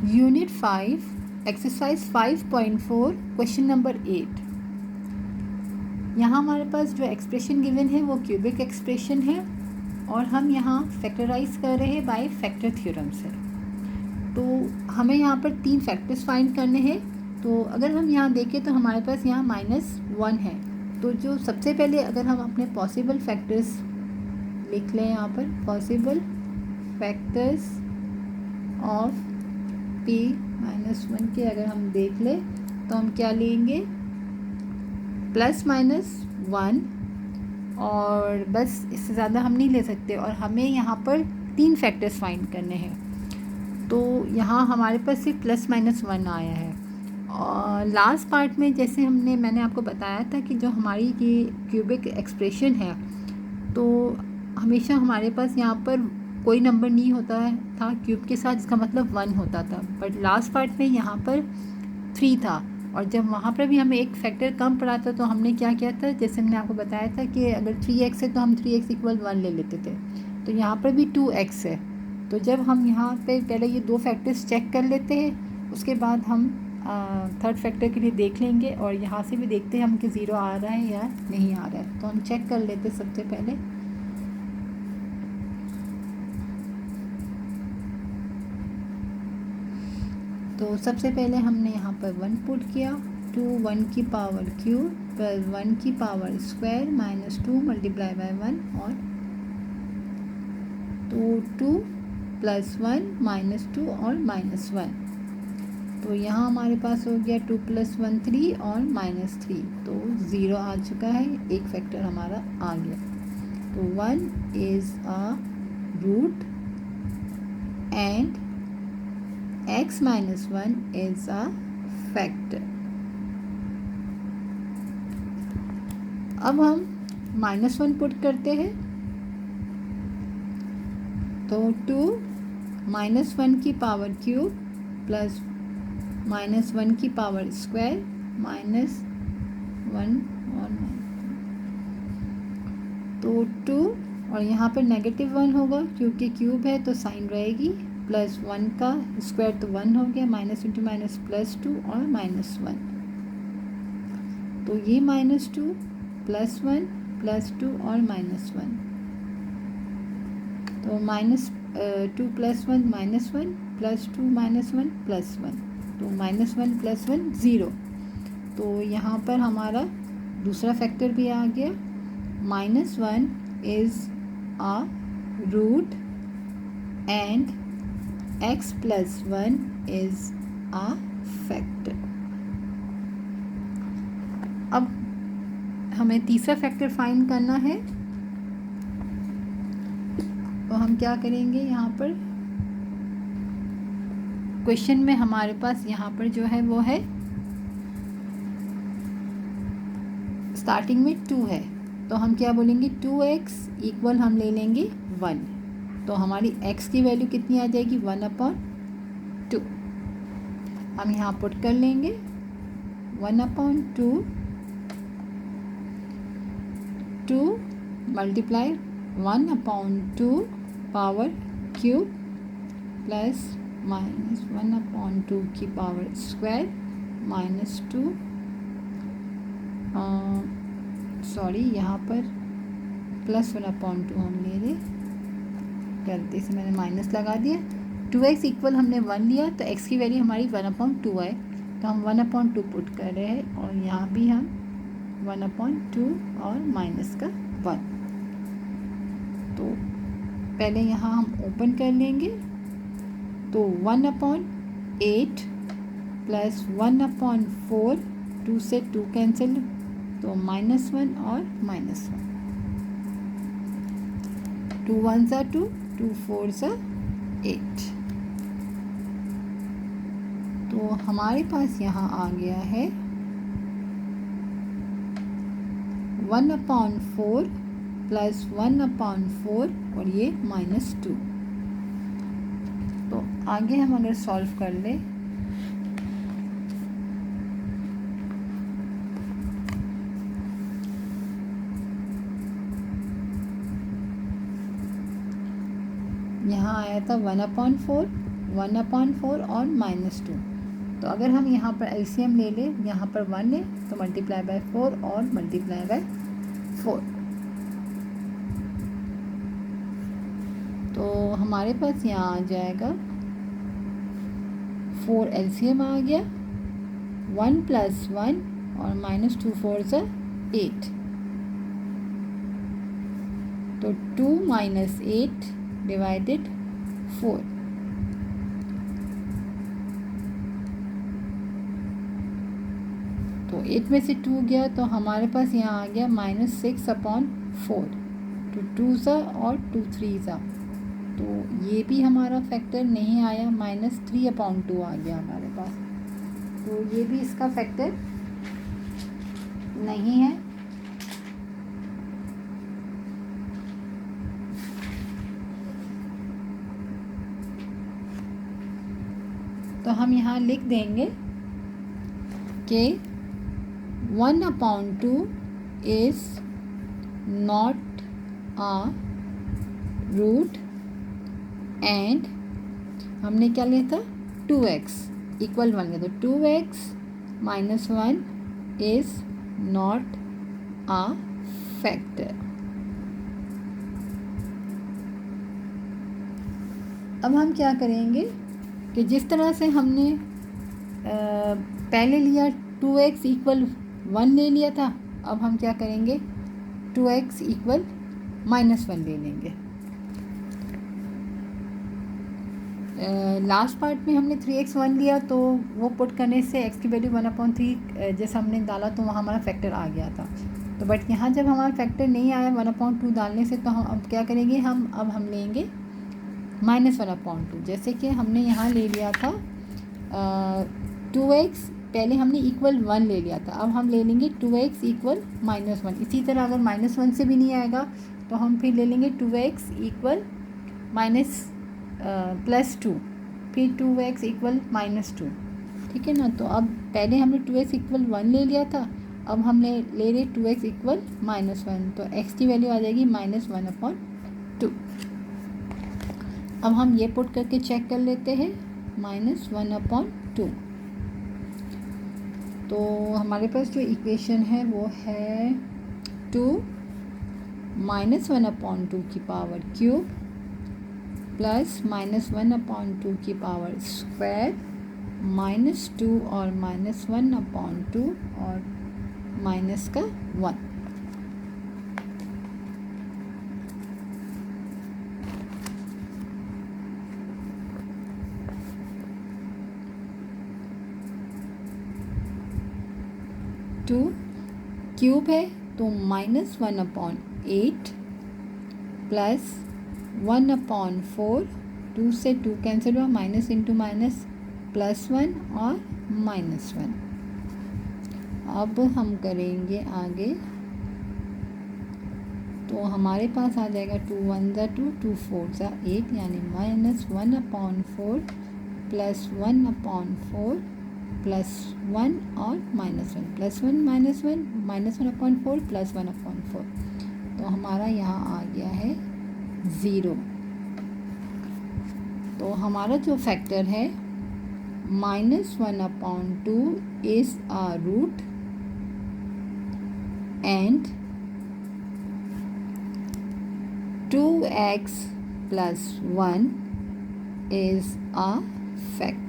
Unit 5 exercise 5.4 question number 8। यहाँ हमारे पास जो एक्सप्रेशन गिवन है वो क्यूबिक एक्सप्रेशन है और हम यहाँ फैक्टराइज कर रहे हैं बाय फैक्टर थ्योरम से। तो हमें यहाँ पर 3 फैक्टर्स फाइंड करने हैं। तो अगर हम यहाँ देखें तो हमारे पास यहाँ -1 है। तो जो सबसे पहले अगर हम अपने पॉसिबल फैक्टर्स लिख लें, यहाँ पर पॉसिबल फैक्टर्स ऑफ p-1 के अगर हम देख लें तो हम क्या लेंगे, +-1 और बस, इससे ज़्यादा हम नहीं ले सकते। और हमें यहाँ पर 3 फैक्टर्स फाइंड करने हैं। तो यहाँ हमारे पास सिर्फ +-1 आया है। और लास्ट पार्ट में जैसे मैंने आपको बताया था कि जो हमारी ये क्यूबिक एक्सप्रेशन है तो हमेशा हमारे पास यहाँ पर कोई नंबर नहीं होता था क्यूब के साथ, जिसका मतलब 1 होता था। बट लास्ट पार्ट में यहाँ पर 3 था और जब वहाँ पर भी हमें एक फैक्टर कम पड़ा था तो हमने क्या किया था, जैसे मैंने आपको बताया था कि अगर 3x है तो हम 3x = 1 ले लेते थे। तो यहाँ पर भी 2x है। तो जब हम यहाँ पे पहले ये 2 फैक्टर्स चेक कर लेते हैं, उसके बाद हम थर्ड फैक्टर के लिए देख लेंगे और यहाँ से भी देखते हैं हम कि 0 आ रहा है या नहीं आ रहा है। तो हम चेक कर लेते हैं सबसे पहले। तो सबसे पहले हमने यहाँ पर 1 पुट किया, 2 1 की पावर क्यूब प्लस 1 की पावर स्क्वायर -2 × 1 और 2 + 1 -2 और -1। तो यहाँ हमारे पास हो गया 2 + 1 3 और -3। तो 0 आ चुका है, एक फैक्टर हमारा आ गया। तो 1 is a root and x - 1 is a factor। अब हम -1 पुट करते हैं। तो 2 -1 की पावर क्यूब प्लस -1 की पावर स्क्वायर -1 और तो 2 और यहाँ पर -1 होगा क्योंकि क्यूब है तो साइन रहेगी, प्लस 1 का स्क्वायर तो 1 हो गया, -2 +2 और -1। तो ये -2 +1 +2 और -1। तो -2 + 1 -1 +2 -1 +1। तो -1 + 1 0। तो यहाँ पर हमारा दूसरा फैक्टर भी आ गया। -1 is a root and x + 1 is a factor। अब हमें तीसरा फैक्टर फाइंड करना है। तो हम क्या करेंगे, यहाँ पर क्वेश्चन में हमारे पास यहाँ पर जो है वो है स्टार्टिंग में 2 है। तो हम क्या बोलेंगे, 2x = हम ले लेंगे 1। तो हमारी x की वैल्यू कितनी आ जाएगी, 1/2। हम यहाँ पुट कर लेंगे 1/2 2 × 1/2 पावर क्यूब प्लस -1/2 की पावर स्क्वायर -2 सॉरी यहाँ पर +1/2 हम ले रहे, गलती से मैंने माइनस लगा दिया। 2x = हमने 1 लिया तो x की वैल्यू हमारी 1/2 है। तो हम 1/2 पुट कर रहे हैं और यहाँ भी हम 1/2 और -1। तो पहले यहाँ हम ओपन कर लेंगे। तो 1/8 प्लस 1/4, 2 से 2 कैंसिल, तो -1 और -1। 2 1s are 2, 2 4s are 8। तो हमारे पास यहाँ आ गया है 1/4 प्लस 1/4 और ये -2। तो आगे हम अगर सॉल्व कर ले यहाँ आया था 1/4 1/4 और -2। तो अगर हम यहाँ पर एलसीएम ले लें, यहाँ पर 1 लें तो मल्टीप्लाई बाय 4 और मल्टीप्लाई बाय 4, तो हमारे पास यहाँ आ जाएगा 4 एलसीएम आ गया, 1 + 1 और -2 4 = 8, तो 2 - 8 / 4, तो 8 में से 2 गया तो हमारे पास यहाँ आ गया -6/4, तो 2 और 2 3, तो ये भी हमारा फैक्टर नहीं आया, -3/2 आ गया हमारे पास, तो ये भी इसका फैक्टर नहीं है। तो हम यहाँ लिख देंगे कि 1/2 is not a root, and हमने क्या लिया था 2x = 1 लिया, तो 2x - 1 is not a factor. अब हम क्या करेंगे कि जिस तरह से हमने पहले लिया 2x = 1 ले लिया था, अब हम क्या करेंगे 2x = -1 ले लेंगे। लास्ट पार्ट में हमने 3x 1 लिया, तो वो पुट करने से x की वैल्यू 1/3 जैसे हमने डाला तो वहाँ हमारा फैक्टर आ गया था। तो बट यहाँ जब हमारा फैक्टर नहीं आया 1/2 डालने से, तो हम अब क्या करेंगे, हम लेंगे -1/2, जैसे कि हमने यहाँ ले लिया था 2x, पहले हमने =1 ले लिया था, अब हम ले लेंगे 2x = -1। इसी तरह अगर -1 से भी नहीं आएगा तो हम फिर ले लेंगे 2x = +2, फिर 2x = -2, ठीक है ना। तो अब पहले हमने 2x = 1 ले लिया था, अब हम ले रहे 2x = -1, तो x की वैल्यू आ जाएगी -1/2। अब हम ये पुट करके चेक कर लेते हैं, -1/2, तो हमारे पास जो इक्वेशन है वो है 2 - 1/2 की पावर क्यूब प्लस -1/2 की पावर स्क्वायर, -2 और -1/2 और माइनस का 1। टू क्यूब है तो -1/8 प्लस 1/4, 2 से 2 कैंसिल हुआ, माइनस इंटू माइनस +1 और -1। अब हम करेंगे आगे, तो हमारे पास आ जाएगा 2 1 = 2, 2 4 = 8, यानी -1/4 प्लस 1/4 प्लस 1 और -1, +1 -1 -1/4 प्लस 1/4, तो हमारा यहाँ आ गया है 0। तो हमारा जो फैक्टर है -1/2 is a root and 2x + 1 is a factor।